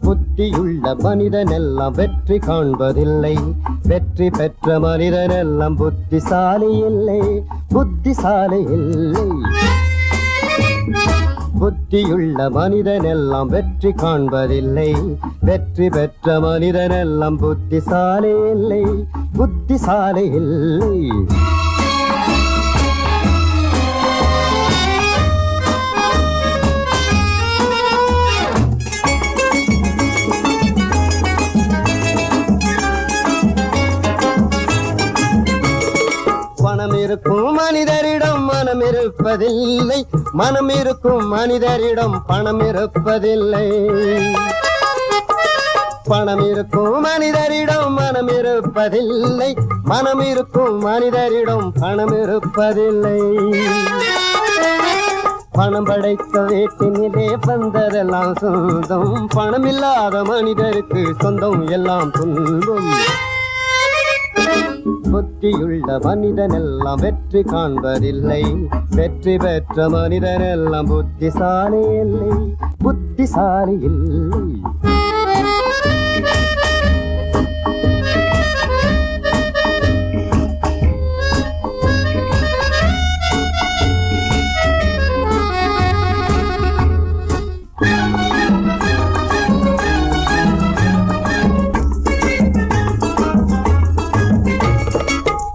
புத்தியுள்ள மனிதனெல்லாம் வெற்றி காண்பதில்லை, வெற்றி பெற்ற மனிதனெல்லாம் புத்திசாலி இல்லை, புத்திசாலி இல்லை. புத்தியுள்ள மனிதனெல்லாம் வெற்றி காண்பதில்லை, வெற்றி பெற்ற மனிதனெல்லாம் புத்திசாலி இல்லை, புத்திசாலி இல்லை. பணம் இருக்கும் மனிதரிடம் மனம் இருப்பதில்லை, மனம் இருக்கும் மனிதரிடம் பணம் இருப்பதில்லை. பணம் இருக்கும் மனிதரிடம் மனம் இருப்பதில்லை, மனம் இருக்கும் மனிதரிடம் பணம் இருப்பதில்லை. பணம் படைத்த வீட்டினிலே வந்ததெல்லாம் சொந்தம், பணம் இல்லாத மனிதருக்கு சொந்தம் எல்லாம் துன்பம். புத்தியுள்ள மனிதனெல்லாம் வெற்றி காண்பதில்லை, வெற்றி பெற்ற மனிதனெல்லாம் புத்திசாலி இல்லை, புத்திசாலி இல்லை.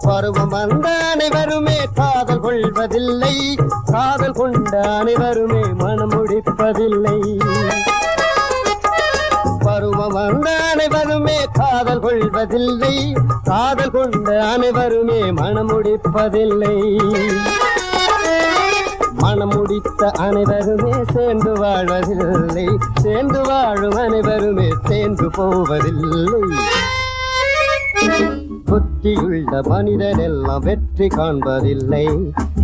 பருவம் வந்த அனைவருமே காதல் கொள்வதில்லை, காதல் கொண்ட அனைவருமே மனம் முடிப்பதில்லை. பருவம் வந்த அனைவருமே காதல் கொள்வதில்லை, காதல் கொண்ட அனைவருமே மனம் முடிப்பதில்லை. மனம் முடித்த அனைவருமே சேர்ந்து வாழ்வதில்லை, சேர்ந்து வாழும் அனைவருமே சேர்ந்து போவதில்லை. புத்தியுள்ள மனிதனெல்லாம் வெற்றி காண்பதில்லை,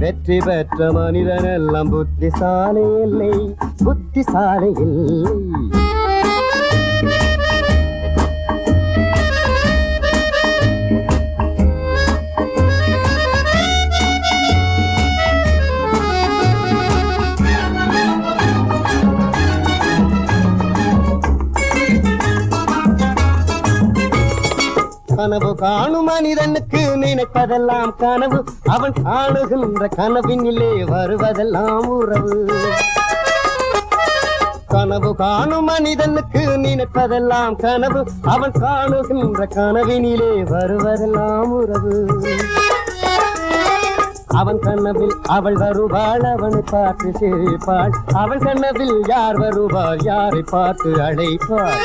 வெற்றி பெற்ற மனிதனெல்லாம் புத்திசாலி இல்லை, புத்திசாலி இல்லை. கனவு காணும் மனிதனுக்கு நினைப்பதெல்லாம் கனவு, அவன் காணுகின்ற கனவினிலே வருவதெல்லாம் உறவு. கனவு காணும் மனிதனுக்கு நினைப்பதெல்லாம் கனவு, அவன் காணுகின்ற கனவினிலே வருவதெல்லாம் உறவு. அவன் கனவில் அவள் வருவாள், அவனை பார்த்து சிரிப்பாள், அவள் கனவில் யார் வருவார், யாரை பார்த்து அழைப்பாள்.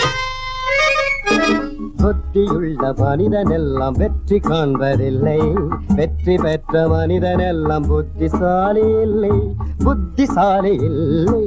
புத்தியுள்ள மனிதனெல்லாம் வெற்றி காண்பதில்லை, வெற்றி பெற்ற மனிதனெல்லாம் புத்திசாலி இல்லை, புத்திசாலி இல்லை.